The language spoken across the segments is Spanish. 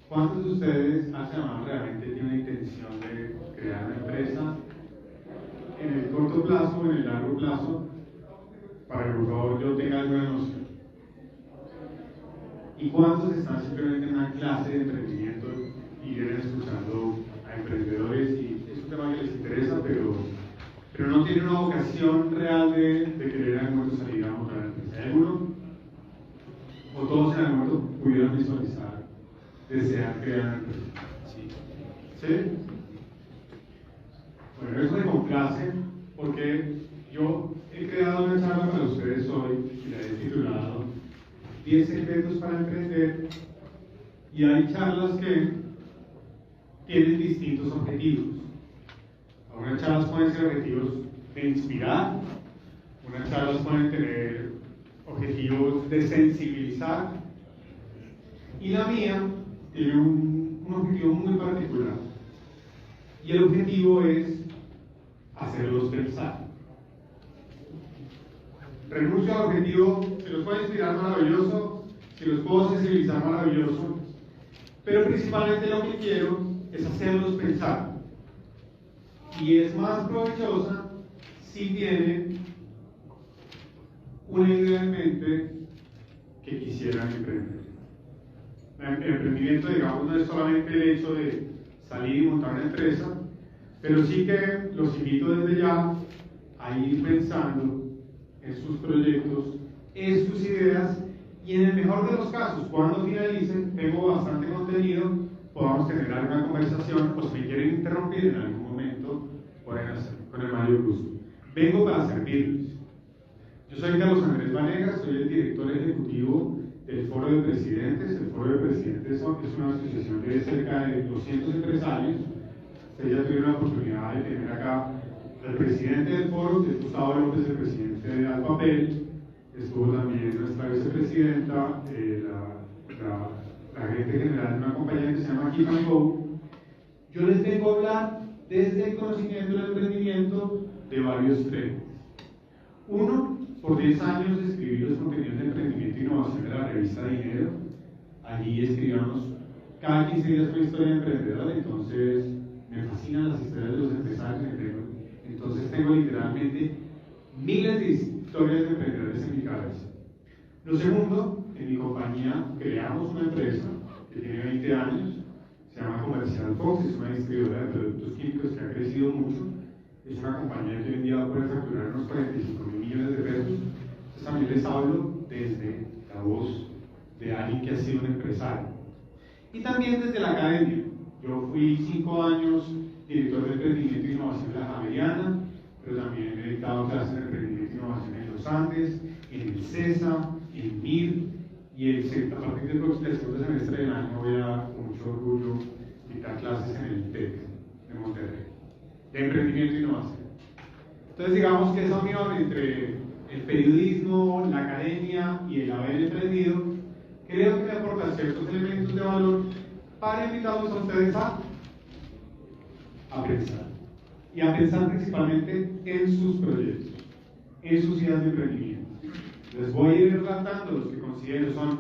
¿Cuántos de ustedes hace llamado realmente tienen una intención de crear una empresa en el corto plazo o en el largo plazo para que por favor yo tenga alguna noción? ¿Y cuántos están simplemente en una clase de emprendimiento y vienen escuchando a emprendedores y es un tema que les interesa, pero no tienen una vocación real de querer en algún momento salir a montar una empresa? ¿Hay alguno? ¿O todos en algún momento pudieran visualizar, desear crear una empresa? ¿Sí? Bueno, eso me complace porque yo he creado una charla para ustedes hoy y la he titulado 10 secretos para emprender, y hay charlas que tienen distintos objetivos. Algunas charlas pueden ser objetivos de inspirar, unas charlas pueden tener objetivos de sensibilizar, y la mía tiene un objetivo muy particular, y el objetivo es hacerlos pensar. Renuncio al objetivo, si los puedo inspirar, maravilloso, si los puedo sensibilizar, maravilloso, pero principalmente lo que quiero es hacerlos pensar, y es más provechosa si tienen una idea en mente que quisieran emprender. El emprendimiento, digamos, no es solamente el hecho de salir y montar una empresa, pero sí que los invito desde ya a ir pensando en sus proyectos, en sus ideas, y en el mejor de los casos, cuando finalicen, tengo bastante contenido, podamos tener alguna conversación, o si me quieren interrumpir en algún momento, pueden hacerlo con el mayor gusto. Vengo para servirles. Yo soy Carlos Andrés Vanegas, soy el director ejecutivo del Foro de Presidentes. El Foro de Presidentes es una asociación de cerca de 200 empresarios. Ustedes ya tuvieron la oportunidad de tener acá al presidente del foro, que es Gustavo López, el presidente de Alpapel. Estuvo también nuestra vicepresidenta, la gerente general de una compañía que se llama Keep and Go. Yo les vengo a hablar desde el conocimiento del emprendimiento de varios frentes. Uno, por 10 años escribí los contenidos de emprendimiento e innovación de la revista Dinero. Allí escribíamos cada 15 días una historia emprendedora, entonces me fascinan las historias de los empresarios. Entonces tengo literalmente miles de historias de emprendedores en mi cabeza. Lo segundo, en mi compañía creamos una empresa que tiene 20 años, se llama Comercial Fox, es una distribuidora de productos químicos que ha crecido mucho. Es una compañía que hoy en día puede facturar unos 45.000 millones de pesos. Entonces también les hablo desde la voz de alguien que ha sido un empresario. Y también desde la academia. Yo fui 5 años director de emprendimiento e innovación en la Javeriana, pero también he dictado clases de emprendimiento e innovación en los Andes, en el CESA, en MIR, y a partir del segundo semestre del año voy a, con mucho orgullo, dictar clases en el TEC de Monterrey, de emprendimiento e innovación. Entonces digamos que esa unión entre el periodismo, la academia y el haber emprendido, creo que me aporta ciertos elementos de valor para invitarlos a ustedes a pensar. Y a pensar principalmente en sus proyectos, en sus ideas de emprendimiento. Les voy a ir relatando los que considero son,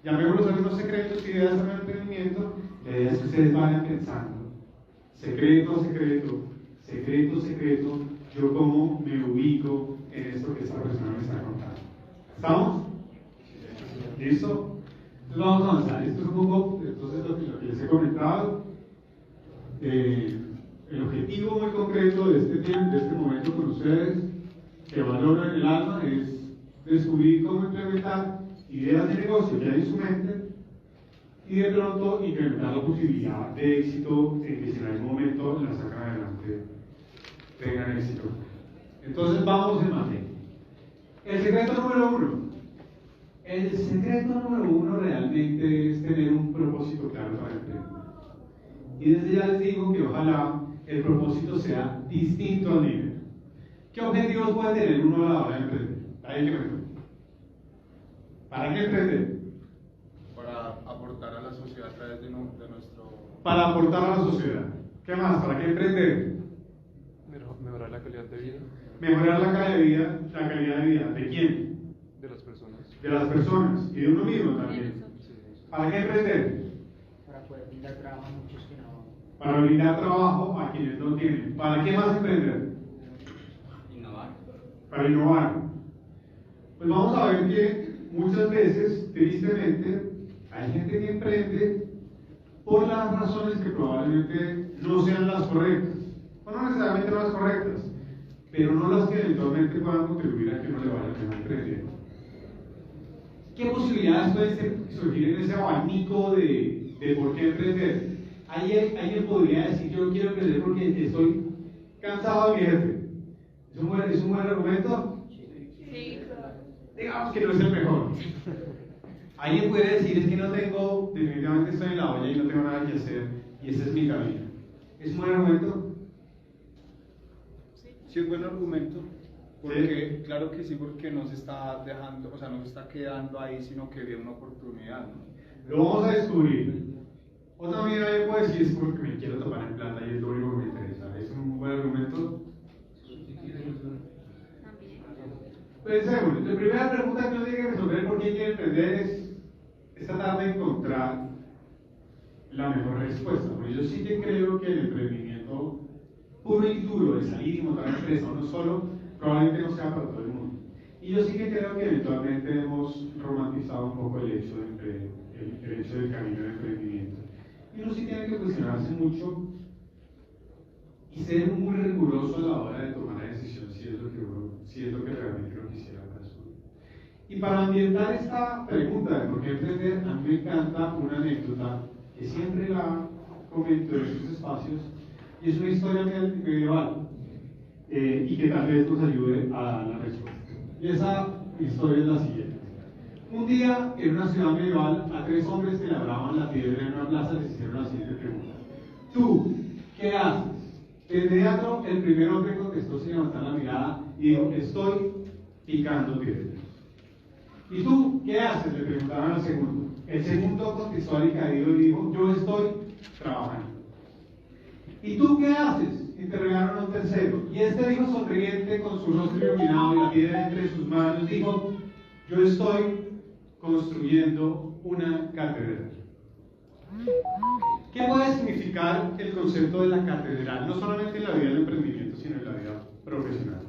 llamémoslos algunos secretos, ideas de emprendimiento. La idea es que ustedes vayan pensando, secreto a secreto, secreto a secreto, yo cómo me ubico en esto que esta persona me está contando. ¿Estamos? ¿Listo? Entonces vamos a avanzar. Esto es un poco, entonces, lo que les he comentado. El objetivo muy concreto de este tiempo, de este momento con ustedes, que valoro en el alma, es descubrir cómo implementar ideas de negocio que hay en su mente y de pronto incrementar la posibilidad de éxito en que si en algún momento la sacan adelante tengan éxito. Entonces vamos en materia. El secreto número 1. El secreto número 1 realmente es tener un propósito claro para emprender. Y desde ya les digo que ojalá el propósito sea distinto al nivel. ¿Qué objetivos puede tener uno a la hora de emprender? Ahí que me cuente. ¿Para qué emprender? Para aportar a la sociedad a través de nuestro... Para aportar a la sociedad. ¿Qué más? ¿Para qué emprender? Mejorar la calidad de vida. Mejorar la calidad de vida. ¿De quién? De las personas. De las personas y de uno mismo también. ¿Para qué emprender? Para poder brindar trabajo a muchos que no. Para brindar trabajo a quienes no tienen. ¿Para qué más emprender? Innovar. Para innovar. Pues vamos a ver que muchas veces, tristemente, hay gente que emprende por las razones que probablemente no sean las correctas, o no necesariamente las correctas, pero no las que eventualmente puedan contribuir a que no le vaya mejor emprendiendo. ¿Qué posibilidades pueden surgir en ese abanico de por qué emprender? Alguien podría decir: yo quiero emprender porque estoy cansado de mi jefe. ¿Es un buen argumento? Sí, claro. Digamos que no es el mejor. Alguien puede decir: es que no tengo, definitivamente estoy en la olla y no tengo nada que hacer, y ese es mi camino. ¿Es un buen argumento? Sí, es buen argumento, porque claro que sí, porque no se está dejando, o sea, no se está quedando ahí, sino que ve una oportunidad, ¿no? Lo vamos a descubrir. O también alguien puede decir: es porque me quiero tapar en plata y es lo único que me interesa. ¿Es un buen argumento? Pensemos, la primera pregunta que uno tiene que resolver por qué quiere emprender es tratar de encontrar la mejor respuesta. Porque yo sí que creo que el emprendimiento puro y duro de salir y montar una empresa uno solo probablemente no sea para todo el mundo. Y yo sí que creo que eventualmente hemos romantizado un poco el hecho del camino del emprendimiento. Y uno sí tiene que cuestionarse mucho y ser muy riguroso a la hora de tomar la decisión si es lo que realmente uno quisiera para su vida. Y para ambientar esta pregunta de por qué emprender, a mí me encanta una anécdota que siempre la comento en estos espacios, y es una historia medieval y que tal vez nos ayude a dar la respuesta. Y esa historia es la siguiente. Un día, en una ciudad medieval, a 3 hombres que labraban la piedra en una plaza les hicieron la siguiente pregunta: ¿tú qué haces? De inmediato, el primer hombre contestó sin levantar la mirada y dijo: estoy picando piedras. ¿Y tú qué haces?, le preguntaron al segundo. El segundo contestó alicaído y dijo: yo estoy trabajando. ¿Y tú qué haces?, interrogaron a un tercero. Y este dijo sonriente, con su rostro iluminado y la piedra entre sus manos, dijo: yo estoy construyendo una catedral. ¿Qué puede significar el concepto de la catedral? No solamente en la vida del emprendimiento, sino en la vida profesional.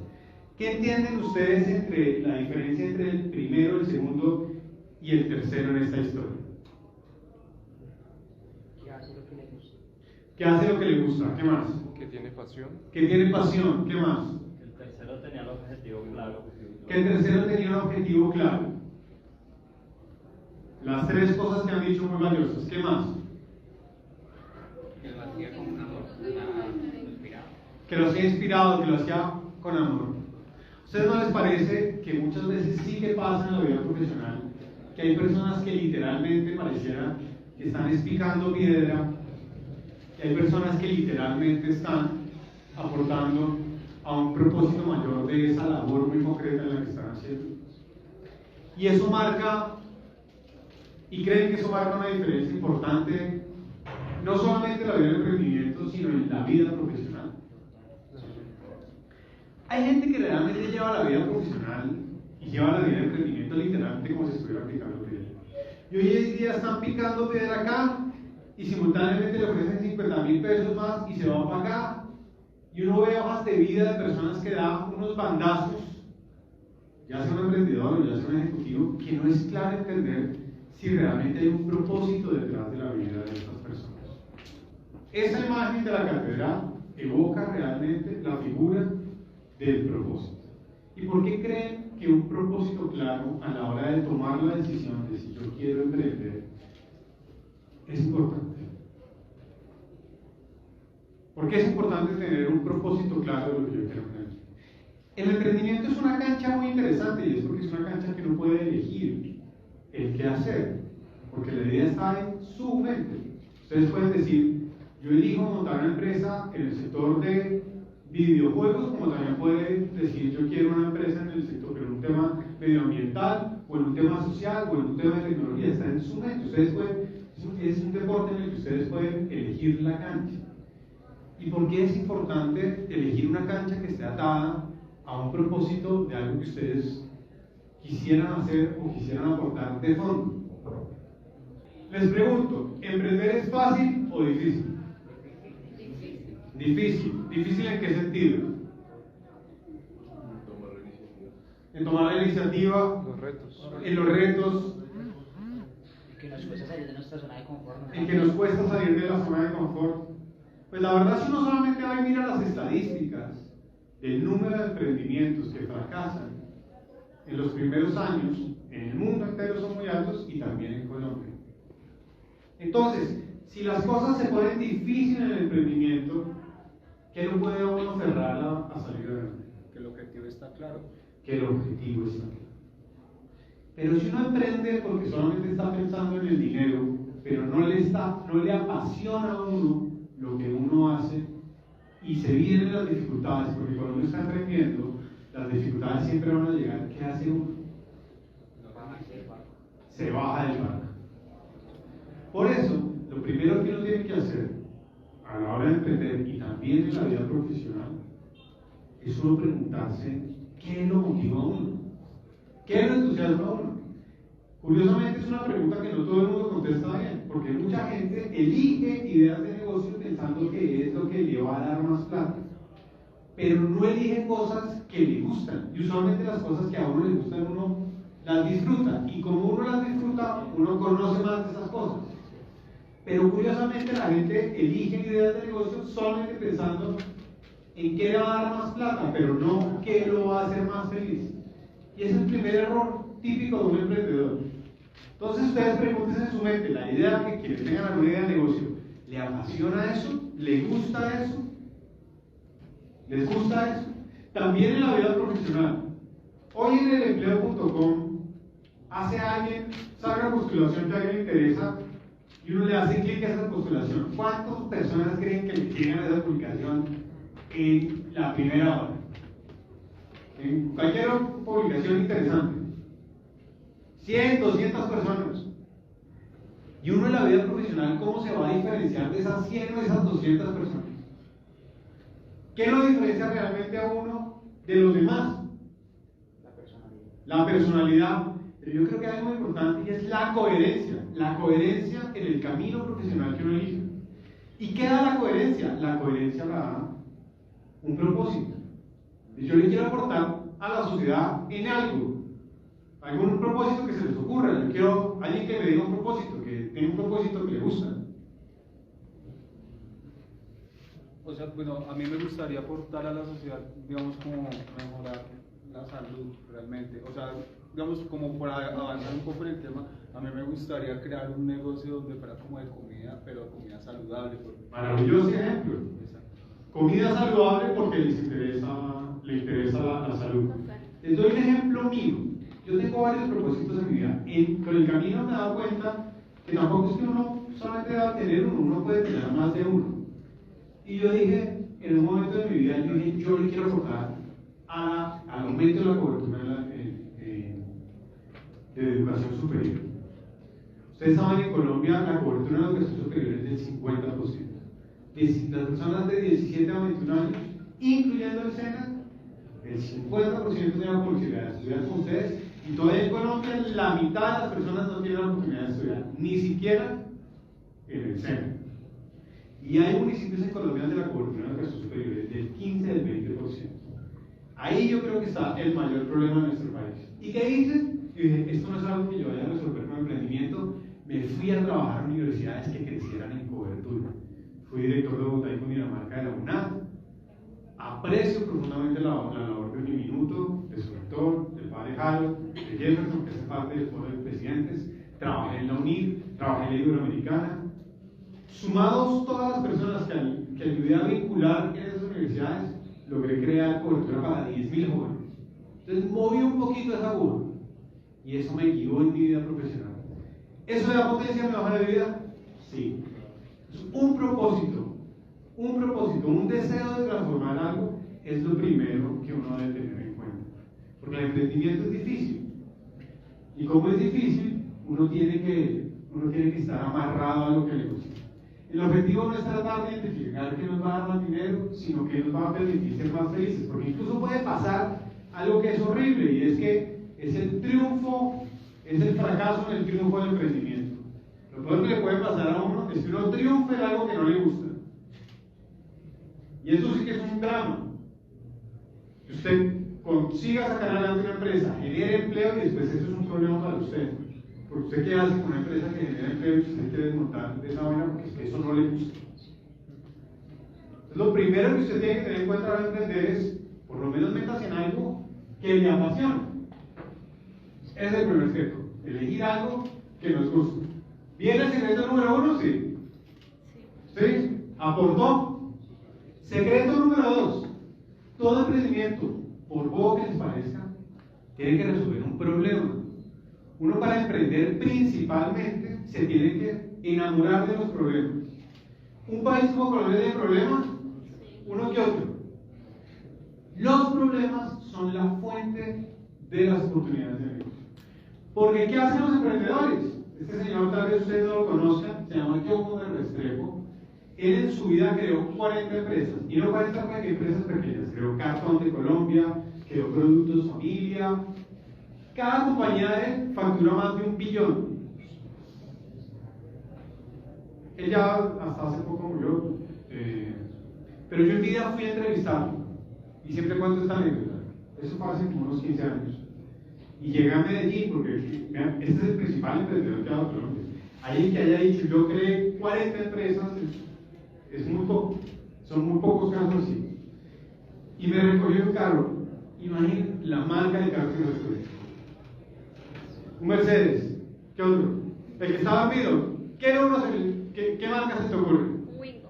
¿Qué entienden ustedes entre la diferencia entre el primero, el segundo y el tercero en esta historia? Que hace lo que le gusta. ¿Qué hace lo que le gusta? ¿Qué más? Que tiene pasión. ¿Que tiene pasión? ¿Qué más? El tercero tenía el objetivo claro. Que el tercero tenía un objetivo claro. Las 3 cosas que han dicho muy valiosas. ¿Qué más? Que lo hacía con un amor, inspirado. Que lo hacía inspirado, que lo hacía con amor. ¿A ustedes no les parece que muchas veces sí que pasa en la vida profesional que hay personas que literalmente pareciera que están espicando piedra, que hay personas que literalmente están aportando a un propósito mayor de esa labor muy concreta en la que están haciendo? Y eso marca, y creen que eso marca una diferencia importante, no solamente en la vida del emprendimiento, sino en la vida profesional. Hay gente que realmente lleva la vida profesional y lleva la vida del emprendimiento literalmente como si estuviera picando piedra. Y hoy en día están picando piedra acá y simultáneamente le ofrecen 50,000 pesos más y se va para acá. Y uno ve hojas de vida de personas que dan unos bandazos, ya sea un emprendedor o ya sea un ejecutivo, que no es claro entender si realmente hay un propósito detrás de la vida de estas personas. Esa imagen de la catedral evoca realmente la figura del propósito. ¿Y por qué creen que un propósito claro a la hora de tomar la decisión de si yo quiero emprender es importante? ¿Por qué es importante tener un propósito claro de lo que yo quiero emprender? El emprendimiento es una cancha muy interesante, y es porque es una cancha que uno puede elegir el qué hacer, porque la idea está en su mente. Ustedes pueden decir: yo elijo montar una empresa en el sector de videojuegos, como también pueden decir: yo quiero una empresa en el sector, pero en un tema medioambiental, o en un tema social, o en un tema de tecnología. Está en su mente. Ustedes pueden, es un deporte en el que ustedes pueden elegir la cancha. ¿Y por qué es importante elegir una cancha que esté atada a un propósito de algo que ustedes quisieran hacer o quisieran aportar de fondo? Les pregunto, ¿emprender es fácil o difícil? Difícil. ¿Difícil en qué sentido? En tomar la iniciativa, Los retos. en los retos, Que nos cuesta salir de nuestra zona de confort. ¿No? en que nos cuesta salir de la zona de confort. Pues la verdad, si uno solamente va y mira las estadísticas del número de emprendimientos que fracasan en los primeros años, en el mundo entero son muy altos y también en Colombia. Entonces, si las cosas se ponen difíciles en el emprendimiento, ¿qué no puede uno cerrarla a salir adelante? Que el objetivo está claro. Que el objetivo está claro. Pero si uno emprende porque solamente está pensando en el dinero, pero no le apasiona a uno lo que uno hace, y se vienen las dificultades, porque cuando uno está emprendiendo, las dificultades siempre van a llegar. ¿Qué hace uno? Se baja del barco. Por eso, lo primero que uno tiene que hacer a la hora de emprender y también en la vida profesional es uno preguntarse qué lo motiva a uno, qué lo entusiasma a uno. Curiosamente es una pregunta que no todo el mundo contesta bien, porque mucha gente elige ideas de negocio pensando que es lo que le va a dar más plata, pero no elige cosas que le gustan, y usualmente las cosas que a uno le gustan uno las disfruta, y como uno las disfruta, uno conoce más de esas cosas. Pero curiosamente la gente elige ideas de negocio solamente pensando en qué le va a dar más plata, pero no qué lo va a hacer más feliz. Y ese es el primer error típico de un emprendedor. Entonces ustedes pregúntense en su mente, la idea que quienes tengan alguna idea de negocio, ¿le apasiona eso? ¿Le gusta eso? ¿Les gusta eso? También en la vida profesional. Hoy en el empleo.com hace alguien, saca una postulación que a alguien le interesa y uno le hace clic a esa postulación. ¿Cuántas personas creen que le llegan a esa publicación en la primera hora? En cualquier publicación interesante. 100, 200 personas. Y uno en la vida profesional, ¿cómo se va a diferenciar de esas 100 o de esas 200 personas? ¿Qué lo diferencia realmente a uno de los demás? La personalidad. Pero yo creo que hay algo muy importante y es la coherencia en el camino profesional que uno elige. ¿Y qué da la coherencia? La coherencia la da un propósito. Y yo le quiero aportar a la sociedad en algún propósito que se les ocurra. Yo quiero alguien que me diga un propósito, que tenga un propósito que le gusta. O sea, bueno, a mí me gustaría aportar a la sociedad, digamos, como mejorar la salud realmente. O sea, digamos, como para avanzar un poco en el tema, a mí me gustaría crear un negocio donde fuera como de comida, pero comida saludable. Maravilloso ejemplo. Exacto. Comida saludable porque le interesa la salud. Les doy un ejemplo mío. Yo tengo varios propósitos en mi vida. Con el camino me he dado cuenta que tampoco es que uno solamente deba tener uno puede tener más de uno. Y yo dije, en un momento de mi vida, yo le quiero aportar al aumento de la cobertura de educación superior. Ustedes saben que en Colombia la cobertura de educación superior es del 50%. Las personas de 17 a 21 años, incluyendo el SENA, el 50% tiene la posibilidad de estudiar con ustedes, y todavía en Colombia la mitad de las personas no tienen la oportunidad de estudiar, ni siquiera en el SENA. Y hay municipios en Colombia donde la cobertura de educación superior es del 15 al 20%. Ahí yo creo que está el mayor problema de nuestro país. ¿Y qué hice? Yo dije, esto no es algo que yo vaya a resolver con emprendimiento. Me fui a trabajar en universidades que crecieran en cobertura. Fui director de Bogotá y Cundinamarca de la UNAD. Aprecio profundamente la labor de Uniminuto, de su rector, del padre Harold, de Jefferson, que hace parte del Foro de Presidentes. Trabajé en la UNIR, trabajé en la Iberoamericana. Sumados todas las personas que ayudé a vincular en esas universidades, logré crear cobertura para 10.000 jóvenes. Entonces moví un poquito esa burbuja y eso me guió en mi vida profesional. ¿Eso le da potencia a mi hoja de vida? Sí. Es un propósito, un deseo de transformar algo es lo primero que uno debe tener en cuenta. Porque el emprendimiento es difícil. Y como es difícil, uno tiene que estar amarrado a lo que le gusta. El objetivo no es tratar de identificar qué nos va a dar más dinero, sino que nos va a permitir ser más felices. Porque incluso puede pasar algo que es horrible, y es que es el triunfo, es el fracaso en el triunfo del emprendimiento. Lo peor que le puede pasar a uno es que uno triunfe en algo que no le gusta. Y eso sí que es un drama. Que usted consiga sacar adelante una empresa, genere empleo, y después eso es un problema para usted. Porque usted qué hace con una empresa que genera empleo y usted quiere desmontar de esa vaina porque es que eso no le gusta. Entonces, lo primero que usted tiene que tener en cuenta al emprender es, por lo menos métase en algo que le apasiona. Ese es el primer secreto, elegir algo que nos guste. ¿Viene el secreto número 1? Sí. ¿Sí? ¿Aportó? Secreto número 2. Todo emprendimiento, por poco que les parezca, tiene que resolver un problema. Uno, para emprender principalmente, se tiene que enamorar de los problemas. Un país como Colombia tiene problemas, uno que otro. Los problemas son la fuente de las oportunidades de negocio. Porque ¿qué hacen los emprendedores? Este señor, tal vez ustedes no lo conozcan, se llama Giacomo Restrepo. Él en su vida creó 40 empresas, y no 40 empresas pequeñas. Creó Cartón de Colombia, creó Productos Familia. Cada compañía de él factura más de 1 billón. Él ya hasta hace poco murió, pero yo en vida fui a entrevistarlo, y siempre cuento esta anécdota. Eso fue hace como unos 15 años. Y llegué a Medellín, porque vean, este es el principal emprendedor que ha dado Colombia. Alguien que haya dicho, yo creé 40 empresas, es muy poco. Son muy pocos casos así. Y me recogió un carro. Imaginen la marca de carro que me recogió. Un Mercedes. ¿Qué otro? El que estaba pido. ¿Qué marca se te ocurre? Wingo.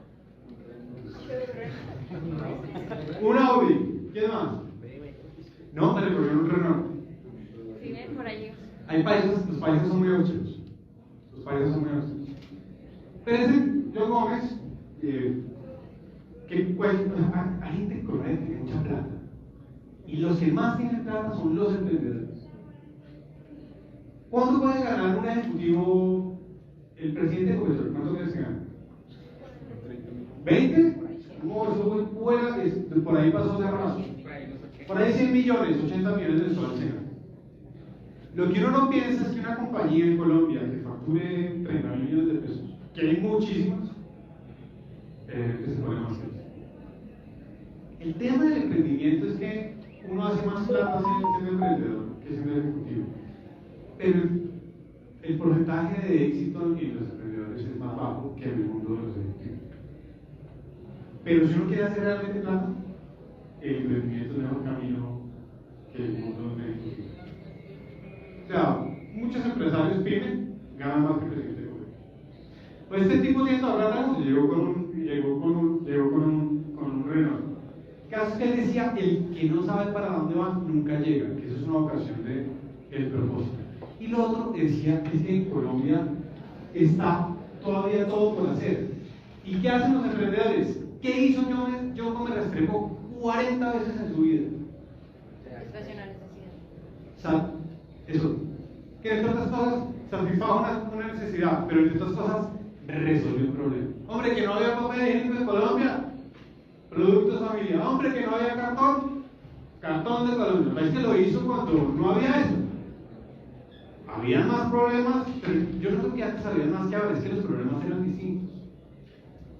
Un Audi. ¿Quién más? No, me recogió un Renault. Sí, ven por allí. Hay países, los países son muy austeros. Los países son muy austeros. Pero ese John Gómez, que pues, hay gente en Colombia que tiene mucha plata. Y los que más tienen plata son los emprendedores. ¿Cuánto puede ganar un ejecutivo, el presidente de Copetrol? ¿Cuánto crees que gana? 20. No, eso fuera, por ahí pasó de raso. Por ahí 100 millones, 80 millones de soles se ganan. Lo que uno no piensa es que una compañía en Colombia que facture 30 millones de pesos, que hay muchísimas, que se pone más caro. El tema del emprendimiento es que uno hace más plata siendo emprendedor que siendo ejecutivo. Pero el porcentaje de éxito en los emprendedores es más bajo que en el mundo de los ejecutivos. Pero si uno quiere hacer realmente plata, el emprendimiento es mejor camino que el mundo de ejecutivos. O sea, muchos empresarios pyme ganan más que el presidente de gobierno. Pues este tipo tiene que hablar algo. Llegó con un Renault. El caso es que él decía: el que no sabe para dónde va nunca llega, que eso es una ocasión del propósito. Y lo otro decía que es que en Colombia está todavía todo por hacer. ¿Y qué hacen los emprendedores? ¿Qué hizo Giacomo Restrepo 40 veces en su vida? Satisfaccionar necesidad. Eso, que entre otras cosas satisfajo una necesidad, pero entre otras cosas resolvió un problema. Hombre, que no había papel higiénico en Colombia, Productos Familia. Hombre, que no había cartón de Colombia. Es que lo hizo cuando no había eso. Había más problemas, pero yo no creo que antes había más que ahora, es que los problemas eran distintos.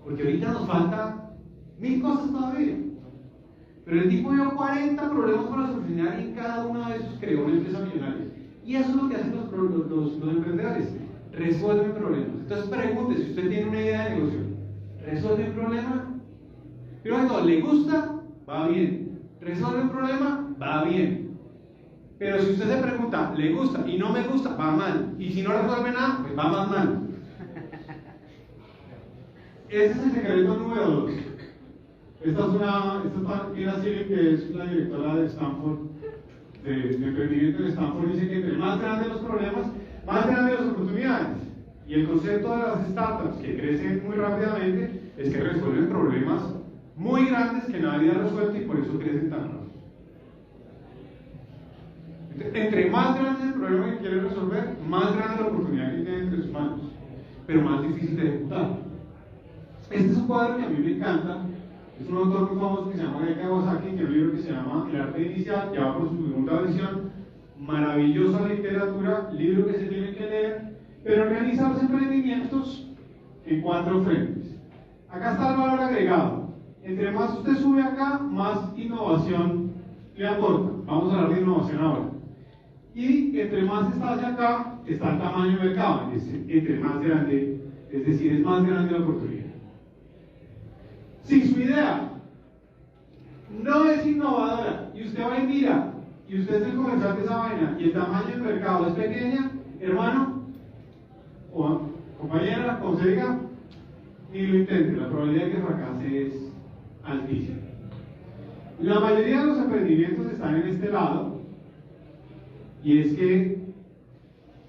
Porque ahorita nos falta 1000 cosas todavía. Pero el tipo vio 40 problemas para solucionar, y en cada uno de esos creó una empresa millonaria. Y eso es lo que hacen los emprendedores: resuelven problemas. Entonces pregunte, si usted tiene una idea de negocio, ¿resuelve un problema? Pero de todo, ¿le gusta? Va bien. ¿Resuelve un problema? Va bien. Pero si usted se pregunta, ¿le gusta? Y no me gusta, va mal. Y si no resuelve nada, pues va más mal. Ese es el secreto número 2. Esta es Tina Seelig, que es la directora de Stanford, de emprendimiento de Stanford. Dice que entre más grandes los problemas, más grandes las oportunidades. Y el concepto de las startups, que crecen muy rápidamente, es que resuelven problemas muy grandes que nadie ha resuelto, y por eso crecen tan rápido. Entre más grande es el problema que quiere resolver, más grande la oportunidad que tiene entre sus manos, pero más difícil de ejecutar. Este es un cuadro que a mí me encanta. Es un autor muy famoso que se llama Guy Kawasaki, que tiene un libro que se llama El arte inicial, ya va por su segunda versión. Maravillosa literatura, libro que se tiene que leer, pero realiza los emprendimientos en 4 frentes. Acá está el valor agregado. Entre más usted sube acá, más innovación le aporta. Vamos a hablar de innovación ahora. Y entre más está hacia acá, está el tamaño del mercado. Entre más grande, es decir, es más grande la oportunidad. Si su idea no es innovadora y usted va y mira, y usted es el comensal de esa vaina, y el tamaño del mercado es pequeña, hermano, o compañera, como se diga, ni lo intente, la probabilidad de que fracase es altísima. La mayoría de los emprendimientos están en este lado, y es que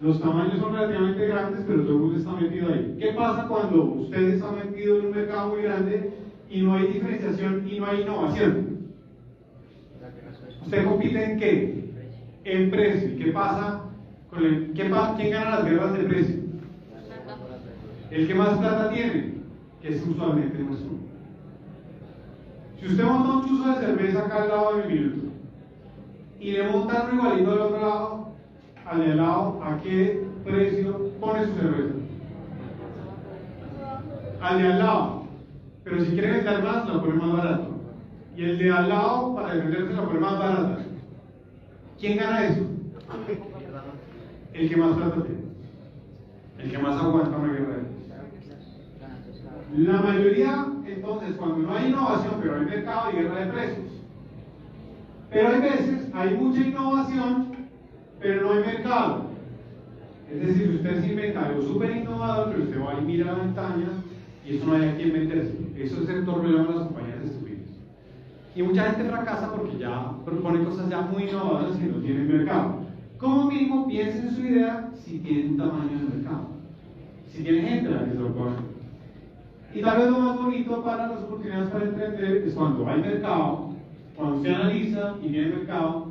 los tamaños son relativamente grandes, pero todo el mundo está metido ahí. ¿Qué pasa cuando usted está metido en un mercado muy grande y no hay diferenciación y no hay innovación? ¿Usted compite en qué? En precio. ¿Y qué pasa con quién gana las guerras de precio? El que más plata tiene, que es usualmente no es uno. Si usted monta un chuzo de cerveza acá al lado de mi minuto y le monta uno igualito al otro lado, al de al lado, ¿a qué precio pone su cerveza? Al de al lado. Pero si quiere vender más, la pone más barato. Y el de al lado, para defenderse, la pone más barata. ¿Quién gana eso? El que más plata tiene. El que más aguanta una guerra de precios. La mayoría, entonces, cuando no hay innovación, pero hay mercado y guerra de precios. Pero hay veces, hay mucha innovación, pero no hay mercado. Es decir, usted se inventa algo súper innovador, pero usted va y mira la ventana y eso no hay a quien meterse. Eso es el problema de las compañías estúpidas. Y mucha gente fracasa porque ya propone cosas ya muy innovadoras que no tienen mercado. Como mínimo, piense en su idea si tiene un tamaño de mercado. Si tiene gente a la que se lo pone. Y tal vez lo más bonito para las oportunidades para emprender es cuando hay mercado, cuando usted analiza y tiene mercado,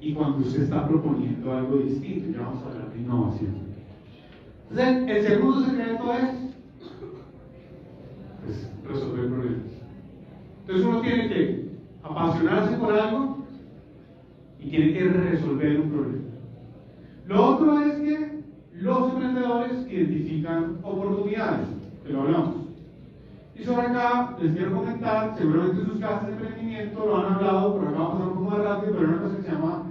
y cuando usted está proponiendo algo distinto. Ya vamos a hablar de innovación. Entonces, el segundo secreto es resolver problemas. Entonces uno tiene que apasionarse por algo y tiene que resolver un problema. Lo otro es que los emprendedores identifican oportunidades, que lo hablamos. Y sobre acá les quiero comentar, seguramente en sus clases de emprendimiento lo han hablado, por acá va a pasar un poco más rápido, pero hay una cosa que se llama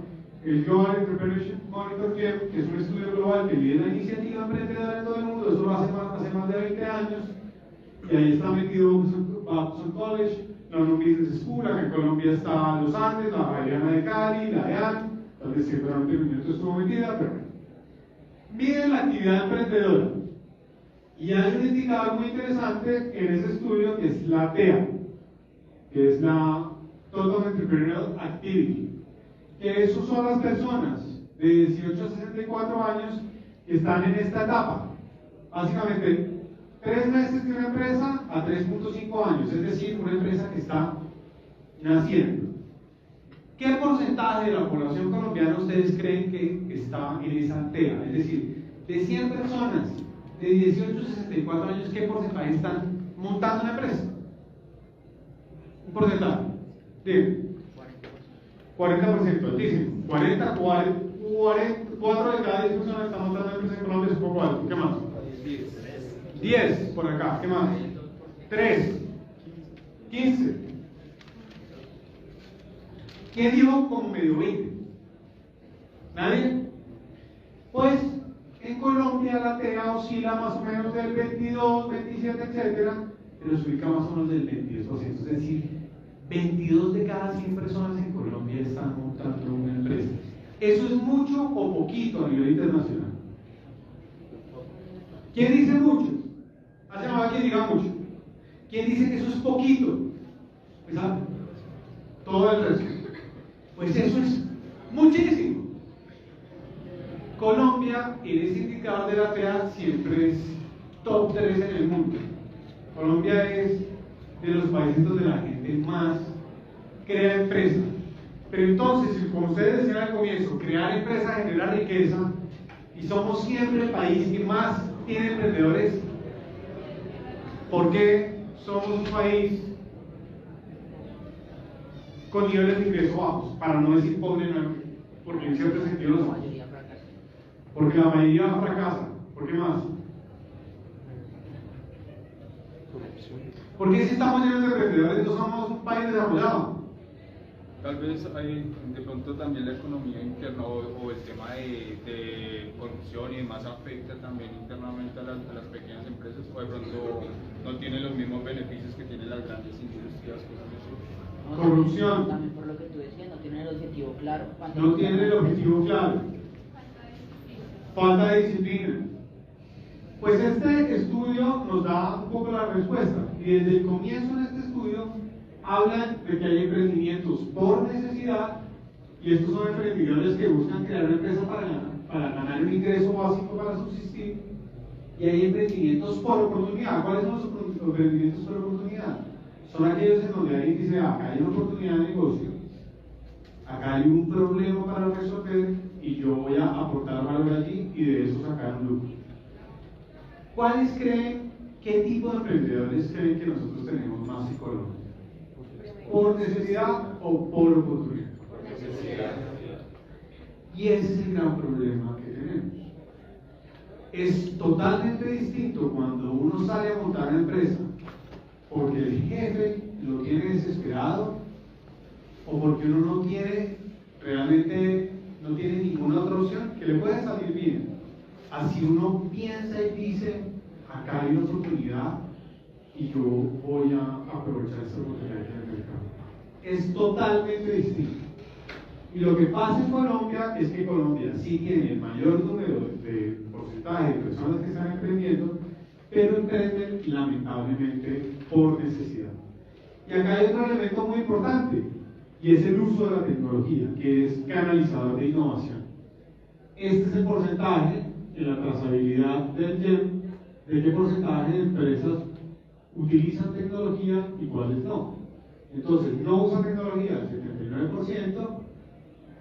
el Global Entrepreneurship Monitor, que es un estudio global que mide la iniciativa emprendedora en todo el mundo. Eso lo hace más de 20 años, y ahí está metido Babson College, la London Business School, acá en Colombia está Los Andes, la Javeriana de Cali, la EAN, tal vez seguramente el movimiento estuvo metida, pero miden la actividad emprendedora. Y hay un indicador muy interesante en ese estudio que es la TEA, que es la Total Entrepreneurial Activity, que esos son las personas de 18 a 64 años que están en esta etapa. Básicamente, 3 meses de una empresa a 3.5 años, es decir, una empresa que está naciendo. ¿Qué porcentaje de la población colombiana ustedes creen que está en esa TEA? Es decir, de 100 personas de 18 a 64 años, ¿qué porcentaje están montando una empresa? Un porcentaje. Dime. 40%, altísimo. 4 de cada 10 personas están montando una empresa en Colombia, es un poco alto. ¿Qué más? 10 por acá. ¿Qué más? 3. 15. ¿Quién dijo como medio 20? ¿Nadie? Pues en Colombia la TEA oscila más o menos del 22, 27, etcétera, pero se ubica más o menos del 22%. Es decir, 22 de cada 100 personas en Colombia están montando una empresa. ¿Eso es mucho o poquito a nivel internacional? ¿Quién dice mucho? Hace nada quien diga mucho. ¿Quién dice que eso es poquito? ¿Sabe? Todo el resto. Pues eso es muchísimo. Colombia, en ese indicador de la TEA, siempre es top 3 en el mundo. Colombia es de los países donde la gente más crea empresas. Pero entonces, como ustedes decían al comienzo, crear empresas genera riqueza, y somos siempre el país que más tiene emprendedores. ¿Por qué somos un país con niveles de ingreso bajos? Para no decir pobre, porque en cierto sentido lo La somos. mayoría fracasa. Porque la mayoría fracasa. ¿Por qué más? Corrupción. ¿Por qué si estamos llenos de emprendedores no somos un país desarrollado? Tal vez hay de pronto también la economía interna o el tema de corrupción y demás afecta también internamente a las pequeñas empresas, o de pronto no tiene los mismos beneficios que tienen las grandes industrias, cosas así. No, Corrupción. También por lo que tú decías, no tienen el objetivo claro. Cuando No tienen el objetivo claro. Falta de disciplina. Pues este estudio nos da un poco la respuesta. Y desde el comienzo de este estudio hablan de que hay emprendimientos por necesidad, y estos son emprendedores que buscan crear una empresa para ganar un ingreso básico para subsistir, y hay emprendimientos por oportunidad. ¿Cuáles son los emprendimientos por oportunidad? Son aquellos en donde alguien dice, acá hay una oportunidad de negocio, acá hay un problema para resolver, y yo voy a aportar valor allí y de eso sacar un lucro. ¿Cuáles creen, qué tipo de emprendedores creen que nosotros tenemos más en Colombia? ¿Por necesidad o por oportunidad? Por necesidad. Y ese es el gran problema que tenemos. Es totalmente distinto cuando uno sale a montar una empresa porque el jefe lo tiene desesperado o porque uno no tiene, realmente no tiene ninguna otra opción que le pueda salir bien. Así uno piensa y dice, acá hay una oportunidad y yo voy a aprovechar esa oportunidad que hay en el mercado. Es totalmente distinto. Y lo que pasa en Colombia es que Colombia sí tiene el mayor número de porcentaje de personas que están emprendiendo, pero emprenden lamentablemente por necesidad. Y acá hay otro elemento muy importante, y es el uso de la tecnología, que es canalizador de innovación. Este es el porcentaje en la trazabilidad del GEM, de qué porcentaje de empresas utilizan tecnología y cuáles no. Entonces, no usa tecnología el 79%,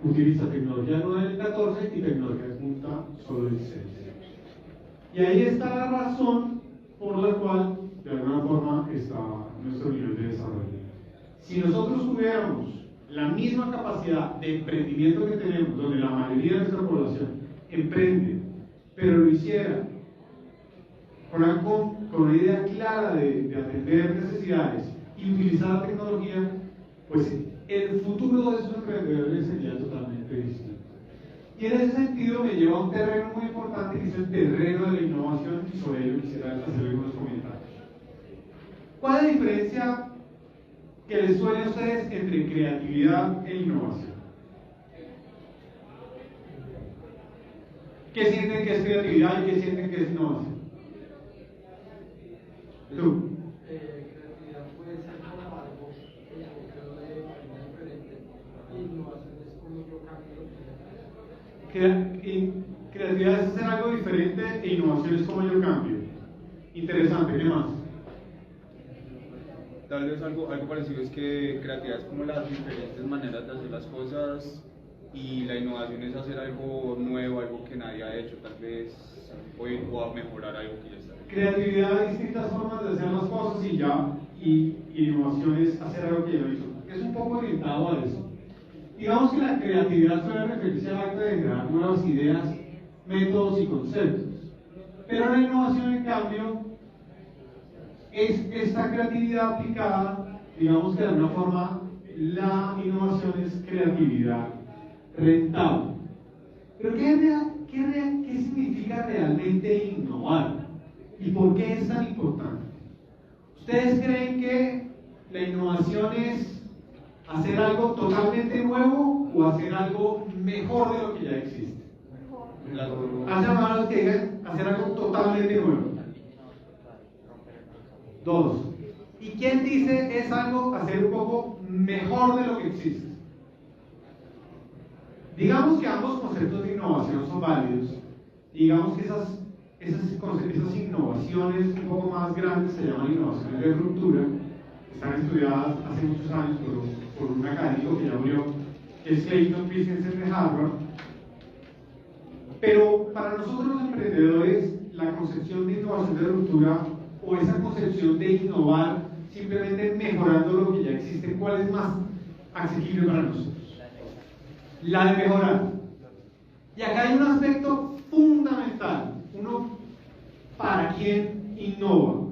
utiliza tecnología nueva el 14% y tecnología de punta solo el 6%. Y ahí está la razón por la cual, de alguna forma, está nuestro nivel de desarrollo. Si nosotros tuviéramos la misma capacidad de emprendimiento que tenemos, donde la mayoría de nuestra población emprende, pero lo hiciera con una idea clara de atender necesidades y utilizar la tecnología, pues el futuro de esos emprendedores sería totalmente distinto. Y en ese sentido me lleva a un terreno muy importante, que es el terreno de la innovación, y sobre ello quisiera hacer algunos comentarios. ¿Cuál es la diferencia que les suene a ustedes entre creatividad e innovación? ¿Qué sienten que es creatividad y qué sienten que es innovación? ¿Tú? Creatividad puede ser como algo escogido de manera diferente, y innovación es como yo cambio. Creatividad es hacer algo diferente e innovación es como yo cambio. Interesante, ¿qué más? Tal vez algo parecido es que creatividad es como las diferentes maneras de hacer las cosas, y la innovación es hacer algo nuevo, algo que nadie ha hecho, tal vez o a mejorar algo que ya está. Creatividad hay distintas formas de hacer las cosas y innovación es hacer algo que ya lo hizo. Es un poco orientado a eso. Digamos que la creatividad suele referirse al acto de generar nuevas ideas, métodos y conceptos. Pero la innovación, en cambio, es esta creatividad aplicada, digamos que de alguna forma la innovación es creatividad rentable. Pero ¿qué significa realmente innovar? ¿Y por qué es tan importante? ¿Ustedes creen que la innovación es hacer algo totalmente nuevo o hacer algo mejor de lo que ya existe? Hacen manos que digan hacer algo totalmente nuevo. 2. ¿Y quién dice es algo hacer un poco mejor de lo que existe? Digamos que ambos conceptos de innovación son válidos. Digamos que esas innovaciones un poco más grandes se llaman innovaciones de ruptura. Están estudiadas hace muchos años por un académico que ya murió, que es Clayton Christensen de Harvard. Pero para nosotros los emprendedores, la concepción de innovación de ruptura o esa concepción de innovar simplemente mejorando lo que ya existe, ¿cuál es más asequible para nosotros? La de mejorar. Y acá hay un aspecto fundamental. Uno, ¿para quién innova?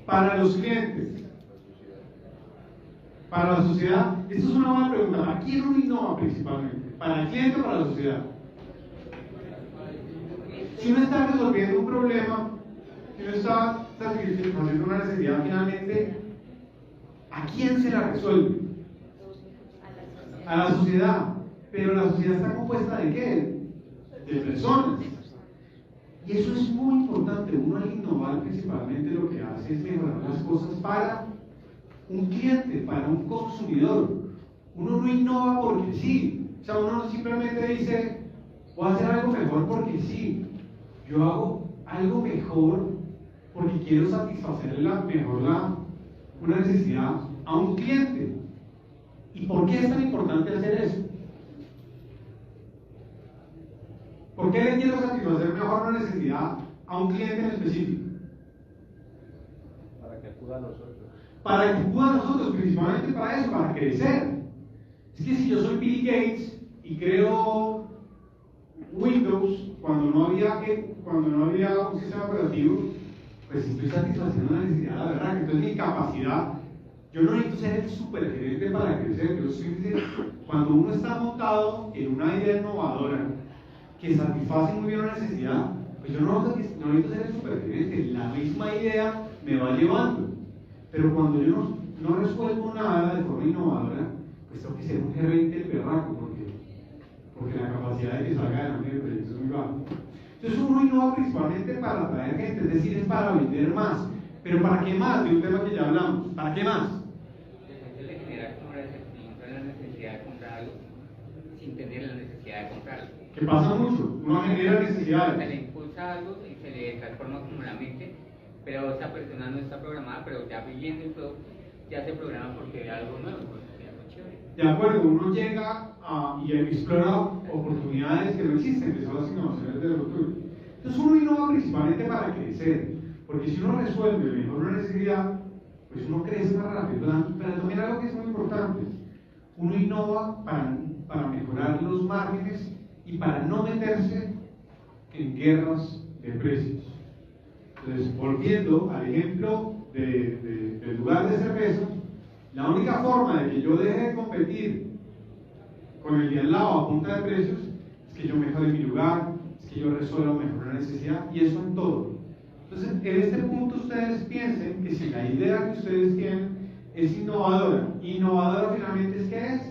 Para los clientes. Para la sociedad. Esto es una buena pregunta. ¿Para quién uno innova principalmente? ¿Para el cliente o para la sociedad? Si uno está resolviendo un problema, si uno está satisfaciendo una necesidad, finalmente, ¿a quién se la resuelve? A la sociedad. Pero la sociedad está compuesta ¿de qué? De personas. Y eso es muy importante. Uno al innovar principalmente lo que hace es mejorar las cosas para un cliente, para un consumidor. Uno no innova porque sí. O sea, uno simplemente dice, voy a hacer algo mejor porque sí. Yo hago algo mejor porque quiero satisfacer una necesidad a un cliente. ¿Y por qué es tan importante hacer eso? ¿Por qué le quiero satisfacer mejor una necesidad a un cliente en específico? Para que acuda a nosotros. Para que acuda a nosotros, principalmente para eso, para crecer. Es que si yo soy Bill Gates y creo Windows cuando no había un sistema operativo, pues estoy satisfaciendo una necesidad, la verdad. Entonces mi capacidad, yo no necesito ser el supergerente para crecer. Cuando uno está montado en una idea innovadora que satisface muy bien una necesidad, pues yo no necesito ser el supergerente, la misma idea me va llevando. Pero cuando yo no resuelvo nada de forma innovadora, pues tengo que ser un gerente del berraco, porque la capacidad de que salga adelante del proyecto es muy baja. Entonces uno innova principalmente para atraer gente, es decir, es para vender más. Pero ¿para qué más? De un tema que ya hablamos. ¿Para qué más? Entonces le genera como la necesidad de comprar algo sin tener la necesidad de comprarlo. Que pasa mucho, uno genera Se necesidades. le impulsa algo y se le transforma como la mente, pero esa persona no está programada, pero ya viviendo y todo, ya se programa porque ve algo nuevo, porque ve algo chévere. De acuerdo, uno llega y explora oportunidades que no existen, que son las innovaciones del futuro. Entonces uno innova principalmente para crecer, porque si uno resuelve mejor una necesidad, pues uno crece más rápido. Pero también algo que es muy importante, uno innova para mejorar los márgenes y para no meterse en guerras de precios. Entonces, volviendo al ejemplo del lugar de cerveza, la única forma de que yo deje de competir con el de al lado a punta de precios es que yo mejore mi lugar, es que yo resuelva mejor una necesidad, y eso en todo. Entonces, en este punto ustedes piensen que si la idea que ustedes tienen es innovadora finalmente es ¿qué es?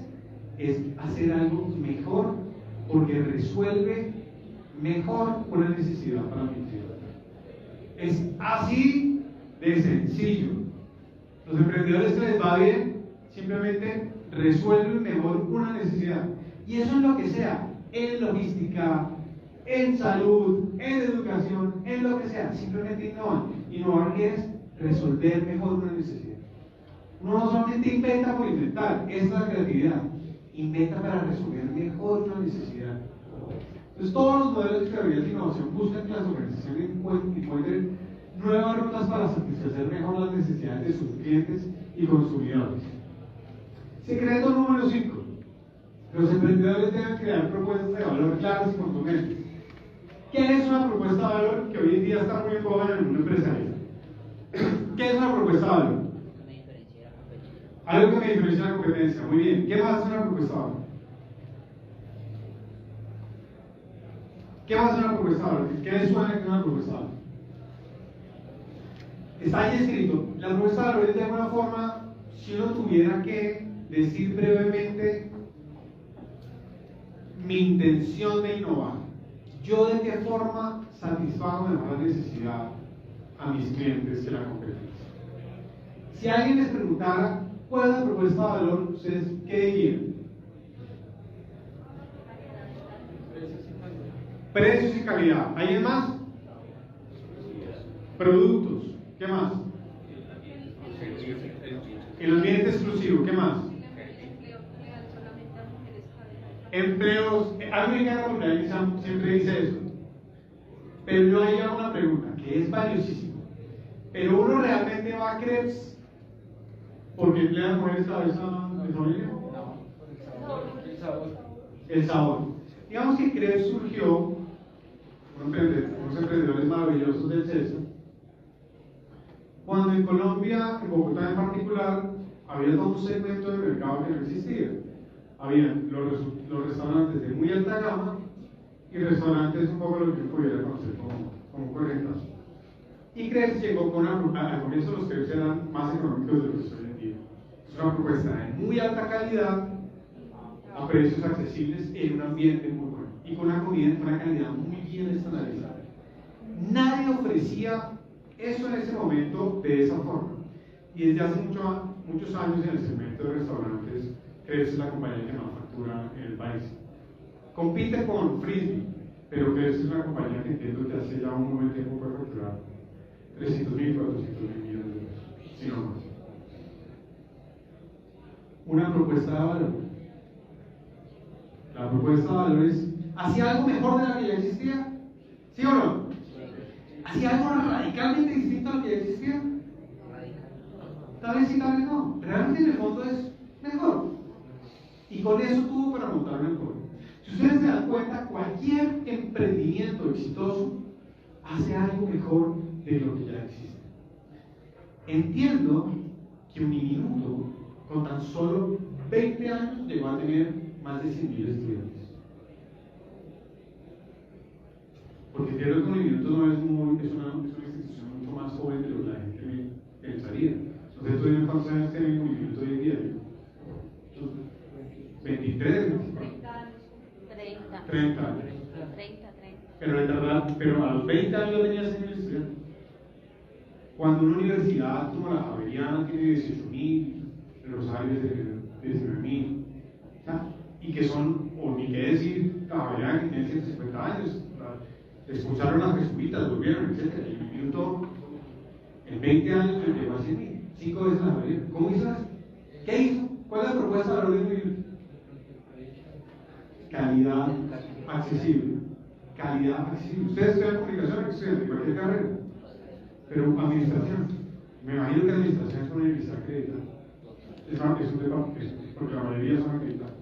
Es hacer algo mejor porque resuelve mejor una necesidad para mi cliente. Es así de sencillo. Los emprendedores que les va bien simplemente resuelven mejor una necesidad. Y eso en lo que sea, en logística, en salud, en educación, en lo que sea, simplemente innovan. Innovar es resolver mejor una necesidad. Uno no solamente inventa por inventar, esa es la creatividad. Inventa para resolver mejor una necesidad. Entonces todos los modelos de creatividad e innovación buscan que las organizaciones encuentren nuevas rutas para satisfacer mejor las necesidades de sus clientes y consumidores. Secreto número 5. Los emprendedores deben crear propuestas de valor claras y contundentes. ¿Qué es una propuesta de valor que hoy en día está muy en boga en el mundo empresarial? ¿Qué es una propuesta de valor? Algo que me diferencia de la competencia. Muy bien. ¿Qué más es una propuesta de valor? ¿Qué más es una propuesta de valor? ¿Qué les suena que es una propuesta de valor? Está ahí escrito. La propuesta de valor es de alguna forma, si uno tuviera que decir brevemente mi intención de innovar, yo de qué forma satisfago mejor la necesidad a mis clientes que la competencia. Si alguien les preguntara cuál es la propuesta de valor, ¿ustedes qué dirían? Precios y calidad. ¿Alguien más? Productos. ¿Qué más? El ambiente exclusivo. ¿Qué más? Empleos. A mí me encanta porque alguien siempre dice eso. Pero yo ahí hago una pregunta. ¿Qué que es valiosísimo. Pero uno realmente va a Krebs porque emplean mujeres a esa familia. El sabor. Digamos que Krebs surgió, unos emprendedores maravillosos del CESA, cuando en Colombia, en Bogotá en particular, había todo un segmento de mercado que no existía. Habían los restaurantes de muy alta gama y restaurantes un poco lo que pudiera conocer como correctas. Y Krebs llegó con al comienzo los Krebs eran más económicos de lo que son hoy en día. Es una propuesta de muy alta calidad, a precios accesibles, en un ambiente muy bueno y con una calidad muy bien estandarizada. Nadie ofrecía eso en ese momento de esa forma. Y desde hace muchos años en el segmento de restaurantes, Krebs es la compañía que más factura en el país. Compite con Frisbee, pero Krebs es una compañía que entiendo que hace ya un buen tiempo puede facturar 300.000, 400.000 millones de pesos, si no más. Una propuesta de valor. La propuesta de valor es, ¿hacía algo mejor de la que ya existía? ¿Sí o no? ¿Hacía algo radicalmente distinto a lo que ya existía? Tal vez sí, tal vez no. Realmente en el fondo es mejor. Y con eso tuvo para montar un emporio. Si ustedes se dan cuenta, cualquier emprendimiento exitoso hace algo mejor de lo que ya existe. Entiendo que Uniminuto, con tan solo 20 años, llegó a tener más de 100.000 estudiantes. Porque entiendo que Uniminuto no es una institución mucho más joven de lo que la gente pensaría. Entonces, ¿tú dime cuántos años tiene Uniminuto hoy en día? 23, 30 años. 30. Pero a los 20 años ya tenía 100.000 estudiantes. Cuando una universidad como la Javeriana tiene 18.000, el Rosario es de 19.000, y que son, o ni qué decir, la Javeriana que tiene 150 años, expulsaron las jesuitas, volvieron, etc. Y un minuto, en 20 años llegó a 100.000, 5 veces la Javeriana. ¿Cómo hizo eso? ¿Qué hizo? ¿Cuál es la propuesta de valor de un minuto? Calidad accesible. Calidad accesible. Ustedes estudian comunicación, estudian de cualquier carrera, pero administración. Me imagino que administración es una universidad acreditada. Porque la mayoría son acreditadas.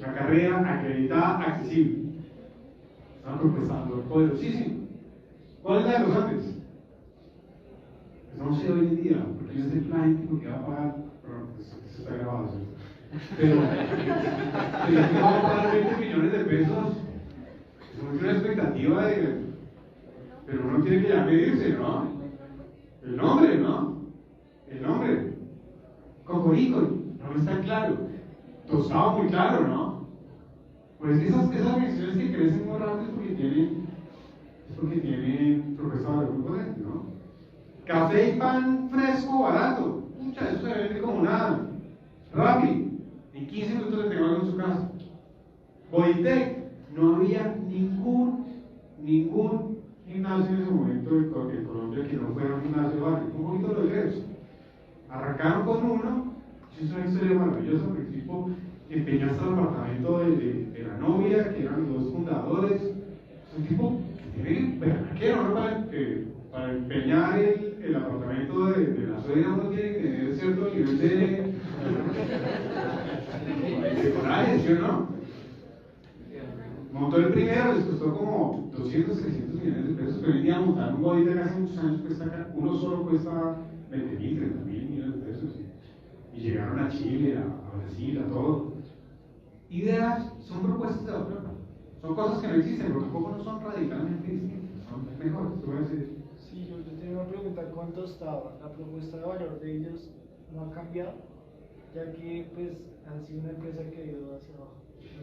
La carrera acreditada accesible. Están propuestando poderosísimo. ¿Cuál es la de los antes? Pues no sé hoy en día, porque es el plan que va a pagar. Perdón, eso está grabado, ¿sí? Pero si va a pagar 20 millones de pesos, es una expectativa de. Pero uno tiene que ya medirse, ¿no? El nombre, ¿no? El nombre. Cocorico, no está claro. Tostado, muy claro, ¿no? Pues esas menciones que crecen muy rápido es porque tienen propuesta de valor muy potente, ¿no? Café y pan fresco, barato. Mucha, eso se vende como nada. Rápido. En 15 minutos le tengo algo en su casa. Bodytech. No había ningún gimnasio en ese momento en Colombia que no fuera un gimnasio de barrio. Un poquito lo de eso. Arrancaron con uno. Es una historia maravillosa porque el tipo empeñó hasta el apartamento de la novia, que eran los dos fundadores. Es un tipo que tiene verdaquero, ¿no? Para empeñar el apartamento de la suegra uno tiene que tener cierto nivel de coraje, ¿sí o no? Montó el primero, les costó como 200, 300 millones de pesos, pero hoy en día montar un bodytech hace muchos años uno solo cuesta 20.000, 30.000 millones de pesos. Y llegaron a Chile, a Brasil, a todo. Ideas son propuestas de valor. Son cosas que no existen, pero tampoco no son radicalmente distintas, son mejores. ¿Tú vas a decir? Sí, yo te iba a preguntar cuánto estaba. La propuesta de valor de ellos no ha cambiado, ya que pues han sido una empresa que ha ido hacia abajo.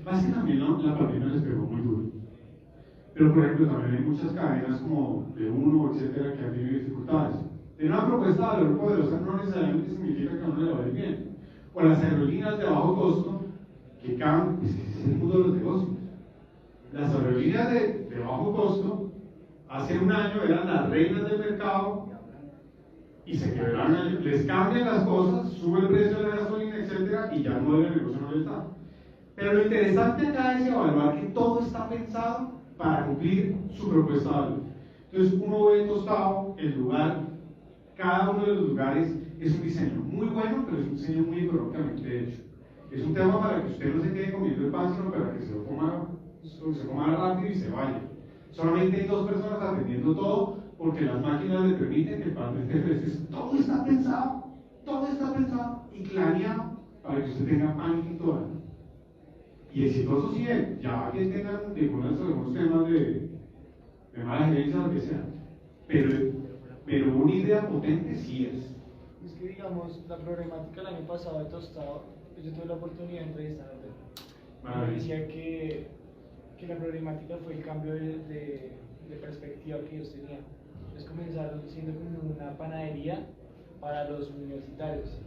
Más que también la pandemia les pegó muy duro. Pero por ejemplo también hay muchas cadenas como de uno, etcétera, que han tenido dificultades. Tener una propuesta de valor poderosa no necesariamente significa que a uno le va a ir bien. O las aerolíneas de bajo costo, que cambian, es el mundo de los negocios. Las aerolíneas de bajo costo, hace un año eran las reinas del mercado y se quebraron, les cambian las cosas, sube el precio de la gasolina, etcétera, y ya el modelo de negocio no les da. Pero lo interesante acá es evaluar que todo está pensado para cumplir su propuesta de valor. Entonces uno ve tostado el lugar, cada uno de los lugares es un diseño muy bueno, pero es un diseño muy económicamente hecho. Es un tema para que usted no se quede comiendo el pan, sino para que se coma rápido y se vaya. Solamente hay 2 personas atendiendo todo, porque las máquinas le permiten que el pan esté fresco. Todo está pensado y planeado para que usted tenga pan y todo. Y exitoso sí es, ya que tengan algunos temas de mala gerencia o lo que sea. Pero una idea potente sí es. Es que digamos, la problemática el año pasado de Tostado, pues yo tuve la oportunidad de entrevistar a él. Me decía que la problemática fue el cambio de perspectiva que ellos tenían. Entonces comenzaron siendo como una panadería para los universitarios.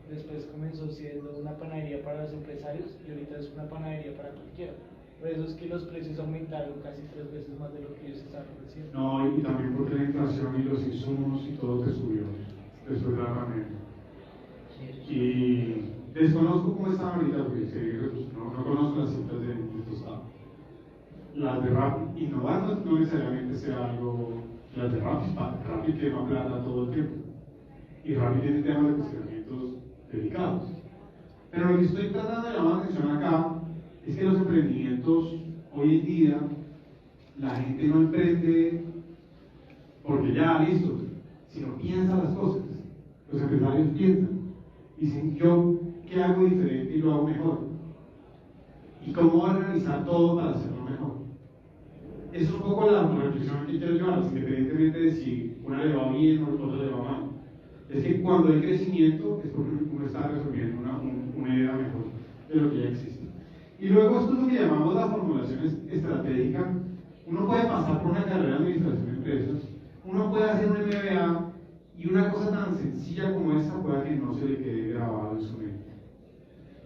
Después comenzó siendo una panadería para los empresarios y ahorita es una panadería para cualquiera. Por eso es que los precios aumentaron casi 3 veces más de lo que ellos estaban ofreciendo. No, y también porque la inflación y los insumos y todo te subió. Eso es la manera. Y desconozco cómo están ahorita, porque no conozco las cifras de Tostado. Las de Rappi, innovar no necesariamente sea algo. Las de Rappi quema plata todo el tiempo. Y Rappi tiene temas de cuestionamientos delicados. Pero lo que estoy tratando de llamar la atención acá es que los emprendimientos hoy en día, la gente no emprende porque ya listo, sino piensa las cosas. Los empresarios piensan, dicen yo qué hago diferente y lo hago mejor, y cómo organizar todo para hacerlo mejor. Eso es un poco la reflexión que quiero llevar, independientemente de si una le va bien o otra le va mal. Es que cuando hay crecimiento es porque uno está resolviendo una idea mejor de lo que ya existe. Y luego esto es lo que llamamos la formulación estratégica. Uno puede pasar por una carrera de administración de empresas, uno puede hacer un MBA, y una cosa tan sencilla como esta pueda que no se le quede grabado en su mente.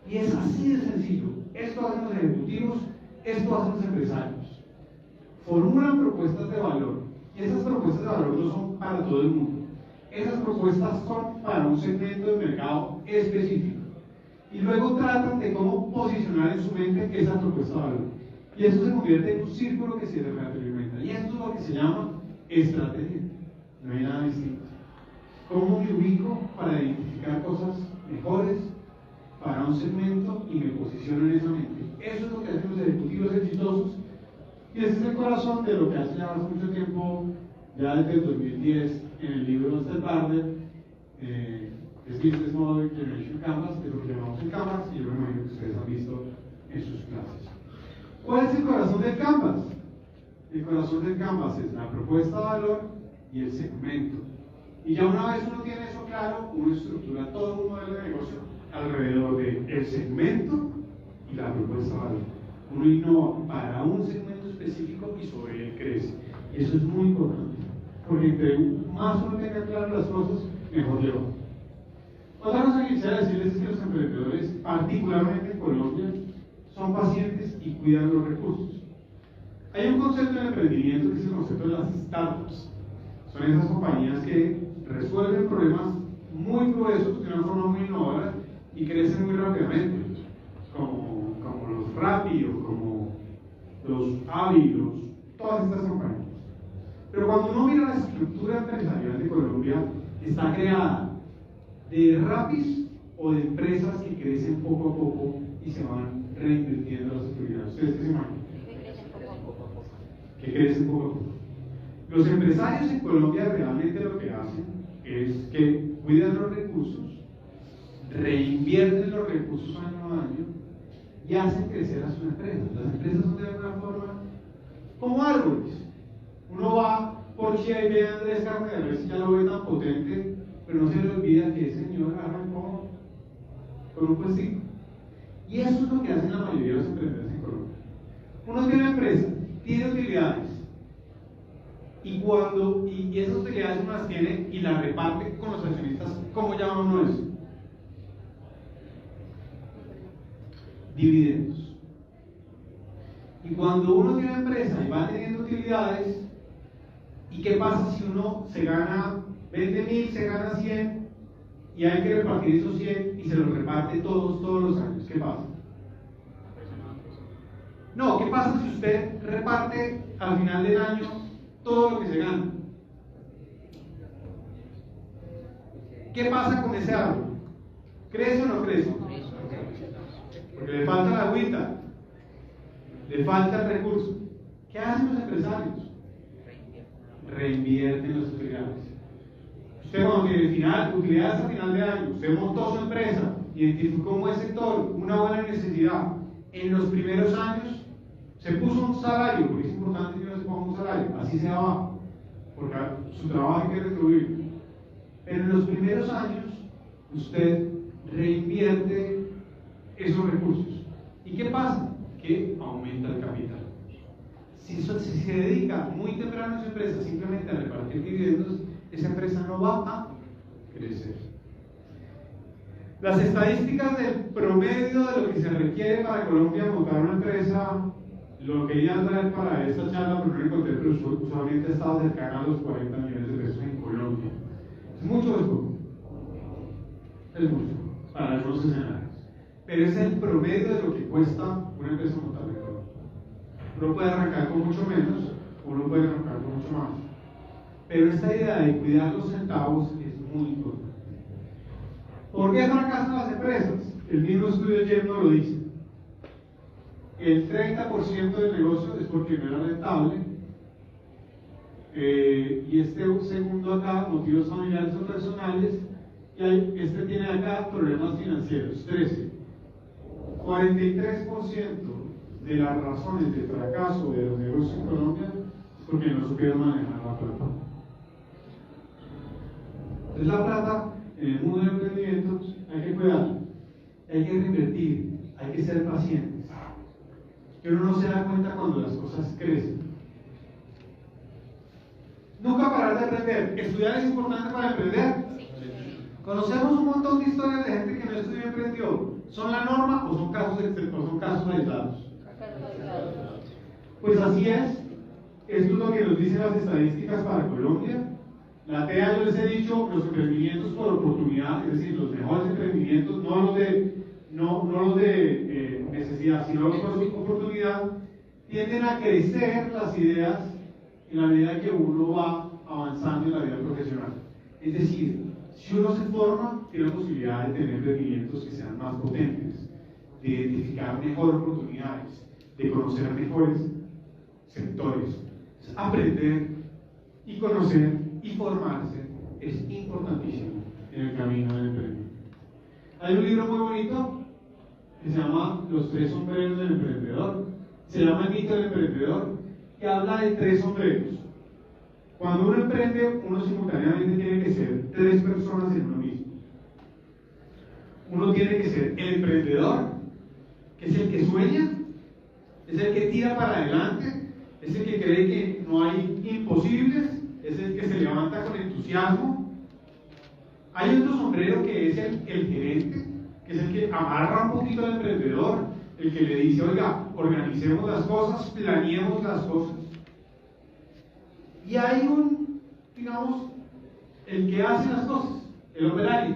Y es así de sencillo. Esto hacen los ejecutivos, esto hacen los empresarios. Formulan propuestas de valor, y esas propuestas de valor no son para todo el mundo. Esas propuestas son para un segmento de mercado específico. Y luego tratan de cómo posicionar en su mente esa propuesta de valor. Y eso se convierte en un círculo que se retroalimenta. Y esto es lo que se llama estrategia. No hay nada distinto. ¿Cómo me ubico para identificar cosas mejores para un segmento y me posiciono en esa mente? Eso es lo que hacen los ejecutivos exitosos. Y ese es el corazón de lo que hace ya hace mucho tiempo, ya desde el 2010, en el libro de Barber, es Business Model Generation Canvas, que es lo que llamamos el Canvas, y yo me imagino que ustedes han visto en sus clases. ¿Cuál es el corazón del Canvas? El corazón del Canvas es la propuesta de valor y el segmento. Y ya una vez uno tiene eso claro, uno estructura todo un modelo de negocio alrededor del segmento y la propuesta de valor. Uno innova para un segmento específico y sobre él crece. Y eso es muy importante, porque entre más uno tenga claro las cosas, mejor lleva. Otra cosa que quisiera decirles es que los emprendedores, particularmente en Colombia, son pacientes y cuidan los recursos. Hay un concepto en el emprendimiento que es el concepto de las startups. Son esas compañías que resuelven problemas muy gruesos de una forma muy innovadora y crecen muy rápidamente, como los Rappi o como los Avi, todas estas compañías. Pero cuando uno mira la estructura empresarial de Colombia, está creada de Rappis o de empresas que crecen poco a poco y se van reinvirtiendo las utilidades. ¿Ustedes qué se imaginan? Que crecen poco a poco. Los empresarios en Colombia realmente lo que hacen es que cuidan los recursos, reinvierten los recursos año a año y hacen crecer a sus empresas. Las empresas son de alguna forma como árboles. Uno va por Chile y ve a Andrés Carne de Res y ya lo ve tan potente, pero no se le olvida que ese señor arrancó con un puestito. Y eso es lo que hacen la mayoría de los emprendedores en Colombia. Uno tiene una empresa, tiene utilidades, y esas utilidades uno las tiene y las reparte con los accionistas. ¿Cómo llama uno eso? Dividendos. Y cuando uno tiene una empresa y va teniendo utilidades, ¿y qué pasa si uno se gana 20.000, se gana 100 y hay que repartir esos 100 y se los reparte todos los años? ¿Qué pasa? No, ¿qué pasa si usted reparte al final del año todo lo que se gana. ¿Qué pasa con ese árbol? ¿Crece o no crece? Porque le falta la agüita, le falta el recurso. ¿Qué hacen los empresarios? Reinvierten las utilidades. Usted cuando tiene utilidades a final de año, usted montó su empresa, identificó un buen sector, una buena necesidad. En los primeros años se puso un salario, porque es importante que no se ponga un salario, así se va, porque su trabajo hay que retribuir. Pero en los primeros años usted reinvierte esos recursos. ¿Y qué pasa? Que aumenta el capital. Si se dedica muy temprano a su empresa simplemente a repartir dividendos, esa empresa no va a crecer. Las estadísticas del promedio de lo que se requiere para Colombia montar una empresa, lo quería traer para esta charla, pero no encontré, pero usualmente ha estado cercana a los 40 millones de pesos en Colombia. ¿Es mucho o es poco? Es mucho, para algunos escenarios. Pero es el promedio de lo que cuesta una empresa montar en Colombia. Uno puede arrancar con mucho menos, uno puede arrancar con mucho más. Pero esta idea de cuidar los centavos es muy importante. ¿Por qué fracasan las empresas? El mismo estudio ayer nos lo dice. El 30% del negocio es porque no era rentable. Y este segundo acá, motivos familiares o personales. Y este tiene acá problemas financieros, 13. 43% de las razones de fracaso de los negocios en Colombia es porque no supieron manejar la plata. Entonces la plata en el mundo del emprendimiento hay que cuidarla, hay que reinvertir, hay que ser pacientes. Y uno no se da cuenta cuando las cosas crecen. Nunca parar de aprender. ¿Estudiar es importante para emprender? Conocemos un montón de historias de gente que no estudió y emprendió. ¿Son la norma o son casos aislados? Pues así es. Esto es lo que nos dicen las estadísticas para Colombia. La TEA, yo les he dicho, los emprendimientos por oportunidad, es decir, los mejores emprendimientos, no los de necesidad, sino los por oportunidad, tienden a crecer las ideas en la medida que uno va avanzando en la vida profesional. Es decir, si uno se forma, tiene la posibilidad de tener rendimientos que sean más potentes, de identificar mejor oportunidades, de conocer mejores sectores. Aprender y conocer y formarse es importantísimo en el camino del emprendimiento. Hay un libro muy bonito que se llama Los tres sombreros del emprendedor. Se llama El mito del emprendedor, que habla de tres sombreros. Cuando uno emprende, uno simultáneamente tiene que ser tres personas en uno mismo. Uno tiene que ser el emprendedor, que es el que sueña, es el que tira para adelante, es el que cree que no hay imposibles, es el que se levanta con entusiasmo. Hay otro sombrero que es el gerente, que es el que amarra un poquito al emprendedor, el que le dice, oiga, organicemos las cosas, planeemos las cosas. Y hay el que hace las cosas, el operario.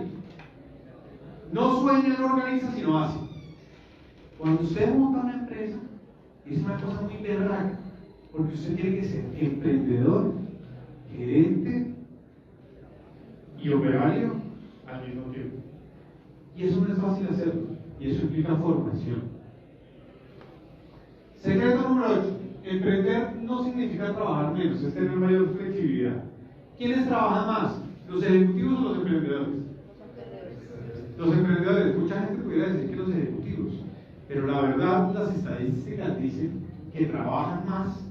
No sueña, no organiza, sino hace. Cuando usted monta una empresa, es una cosa muy berraca, porque usted tiene que ser emprendedor, gerente y operario al mismo tiempo. Y eso no es fácil hacerlo, y eso implica formación. Secreto número 8. Emprender no significa trabajar menos, es tener mayor flexibilidad. ¿Quiénes trabajan más? ¿Los ejecutivos o los emprendedores? Los emprendedores. Mucha gente pudiera decir que los ejecutivos, pero la verdad, las estadísticas dicen que trabajan más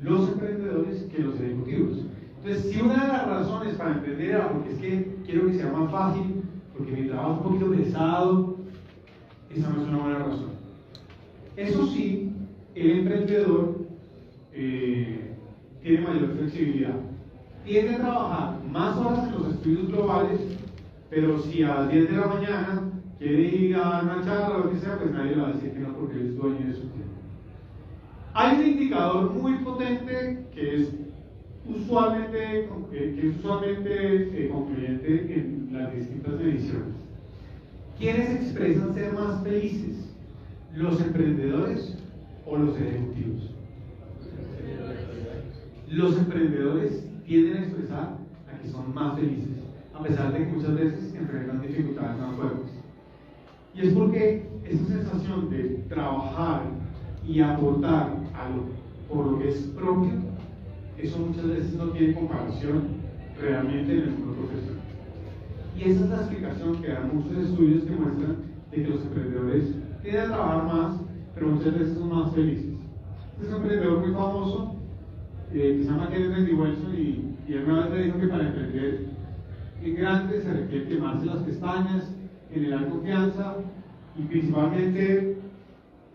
los emprendedores que los ejecutivos. Entonces, si una de las razones para emprender era porque es que quiero que sea más fácil, porque mi trabajo es un poquito pesado, esa no es una buena razón. Eso sí, el emprendedor tiene mayor flexibilidad. Tiende a trabajar más horas en los estudios globales, pero si a las 10 de la mañana quiere ir a dar una charla o lo que sea, pues nadie le va a decir que no, porque él es dueño de su tiempo. Hay un indicador muy potente que es usualmente concluyente en las distintas mediciones. ¿Quiénes expresan ser más felices? ¿Los emprendedores o los ejecutivos? los emprendedores tienden a expresar a que son más felices, a pesar de que muchas veces enfrentan dificultades más fuertes. Y es porque esa sensación de trabajar y aportar por lo que es propio, eso muchas veces no tiene comparación realmente en el mundo profesional. Y esa es la explicación que dan muchos estudios que muestran de que los emprendedores tienden a trabajar más, pero muchas veces son más felices. Este es un emprendedor muy famoso que se llama Kenneth Wilson y él una vez me dijo que para emprender en grande se requiere quemarse las pestañas, generar confianza y principalmente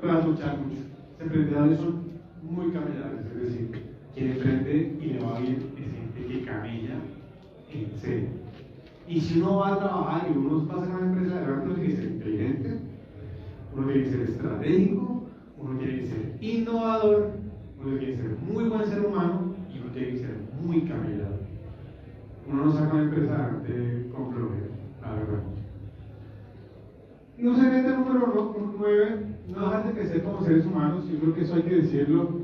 trasnochar mucho. Los emprendedores son muy camellales, es decir, quien emprende y le va bien es gente que camella en serio. Y si uno va a trabajar y uno pasa a una empresa de verdad, uno tiene que ser inteligente, uno tiene que ser estratégico, uno tiene que ser innovador, uno tiene que ser muy buen ser humano y uno tiene que ser muy camellado. Uno no saca una empresa adelante con flojera, la verdad. No se mete el número 9, no dejan de crecer como seres humanos, yo creo que eso hay que decirlo.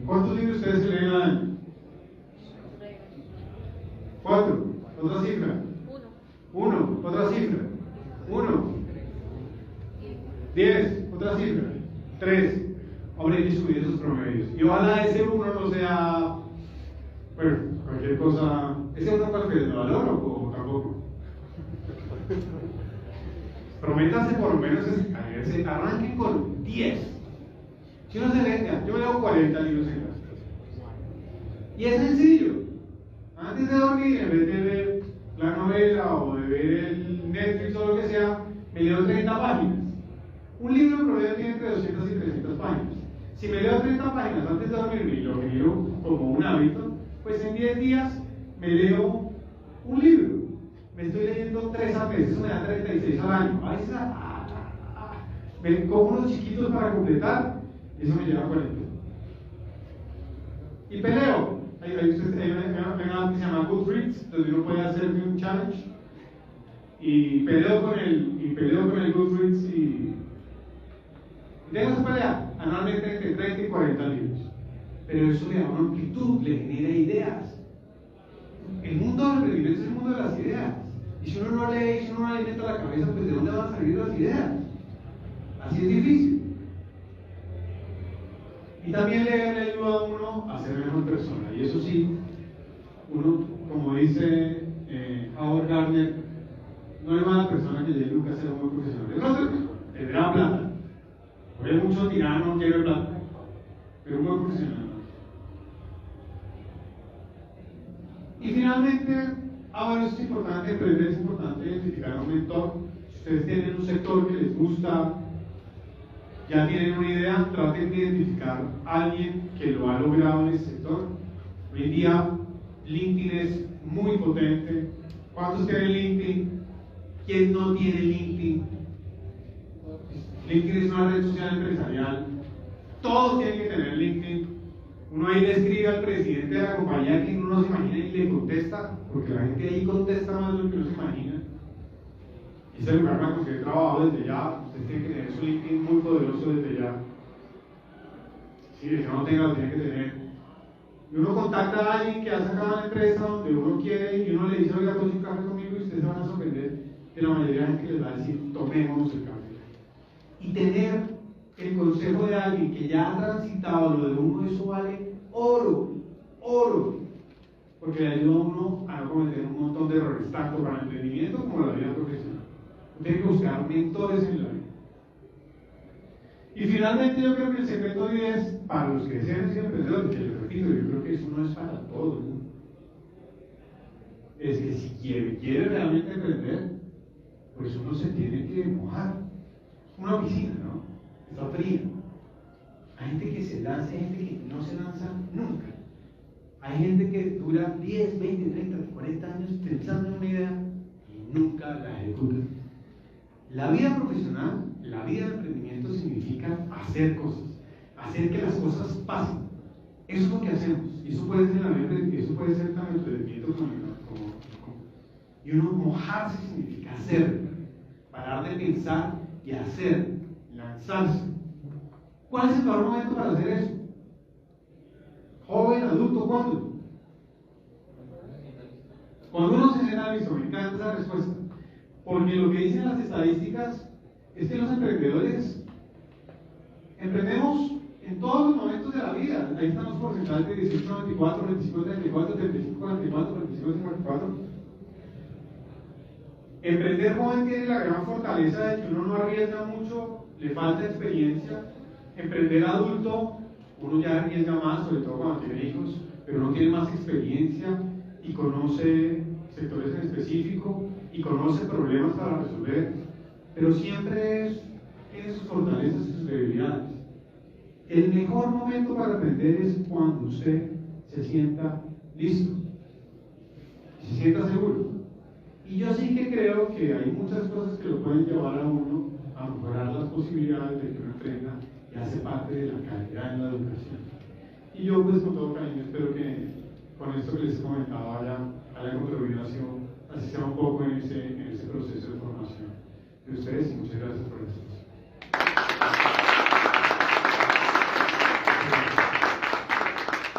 ¿Cuántos libros ustedes se leen al año? 4. Otra cifra. 1. Otra cifra. 1. 10. Otra cifra. 3. Ahora hay que subir esos promedios. Y ojalá ese 1 no sea, bueno, cualquier cosa. ¿Ese 1 cuál es? ¿De valor o tampoco? Prométanse por lo menos arranquen con 10. Si uno se lee, yo me leo 40 libros en casa. Y es sencillo. Antes de dormir, en vez de ver la novela o de ver el Netflix o lo que sea, me leo 30 páginas. Un libro en promedio tiene entre 200 y 300 páginas. Si me leo 30 páginas antes de dormirme y lo genero como un hábito, pues en 10 días me leo un libro. Me estoy leyendo 3 al mes, eso me da 36 al año. A veces me cojo unos chiquitos para completar y eso me lleva a 40. Y peleo. Hay una app que se llama Goodreads, donde uno puede hacer un challenge. Y peleo con el Goodreads y tengo esa pelea anualmente entre 30 y 40 libros. Pero eso le da una amplitud, le genera ideas. El mundo del emprendimiento es el mundo de las ideas. Y si uno no lee, si uno no alimenta la cabeza, pues ¿de dónde van a salir las ideas? Así es difícil. Y también leer le ayuda a uno a ser mejor persona. Y eso sí, uno, como dice Howard Gardner, no hay mala persona que llegue nunca a ser un buen profesional. Es otra persona, tendrá plata. Hoy hay mucho tirano, no quiere plata, pero un buen profesional. Y finalmente, bueno, eso es importante, emprender es importante identificar un mentor. Si ustedes tienen un sector que les gusta, ya tienen una idea, traten de identificar a alguien que lo ha logrado en ese sector. Hoy en día, LinkedIn es muy potente. ¿Cuántos tienen LinkedIn? ¿Quién no tiene LinkedIn? LinkedIn es una red social empresarial. Todos tienen que tener LinkedIn. Uno ahí le escribe al presidente de la compañía que uno no se imagina y le contesta, porque la gente ahí contesta más de lo que uno se imagina. Y ese lugar para conseguir trabajo desde ya. Usted tiene que tener su LinkedIn muy poderoso desde ya. Si el que no tenga, lo tiene que tener. Y uno contacta a alguien que ha sacado la empresa donde uno quiere y uno le dice, oiga, tome un café conmigo, y ustedes se van a sorprender que la mayoría de la gente les va a decir, tomemos el café. Y tener el consejo de alguien que ya ha transitado lo de uno, eso vale oro, porque le ayuda a uno a no cometer un montón de errores, tanto para el emprendimiento como la vida profesional. Tiene que buscar mentores en la vida. Y finalmente yo creo que el secreto 10 para los que desean ser emprendedores, que les repito, yo creo que eso no es para todo el mundo, es que si quiere realmente emprender, pues uno se tiene que mojar. Una piscina, ¿no? Está fría. Hay gente que se lanza, hay gente que no se lanza nunca. Hay gente que dura 10, 20, 30, 40 años pensando en una idea y nunca la ejecuta. La vida profesional, la vida del emprendimiento significa hacer cosas, hacer que las cosas pasen. Eso es lo que hacemos. Y eso puede ser en la vida, eso puede ser tanto emprendimiento como. Y uno mojarse significa hacer, parar de pensar y hacer, lanzarse. ¿Cuál es el mejor momento para hacer eso? Joven, adulto, ¿cuándo? Cuando uno se genera listo, me encanta esa respuesta. Porque lo que dicen las estadísticas es que los emprendedores emprendemos en todos los momentos de la vida. Ahí están los porcentajes de 18 a 24, 25 a 34, 35 a 44, 35 a 54. Emprender joven tiene la gran fortaleza de que uno no arriesga mucho, le falta experiencia. Emprender adulto, uno ya arriesga más, sobre todo cuando tiene hijos, pero uno tiene más experiencia y conoce sectores en específico y conoce problemas para resolver, pero siempre tiene sus fortalezas y sus debilidades. El mejor momento para aprender es cuando usted se sienta listo, se sienta seguro. Y yo sí que creo que hay muchas cosas que lo pueden llevar a uno a mejorar las posibilidades de que uno aprenda y hace parte de la calidad en la educación. Y yo pues con todo cariño espero que con esto que les he comentado haya contribuido así sea un poco en ese proceso de formación de ustedes, y muchas gracias por eso.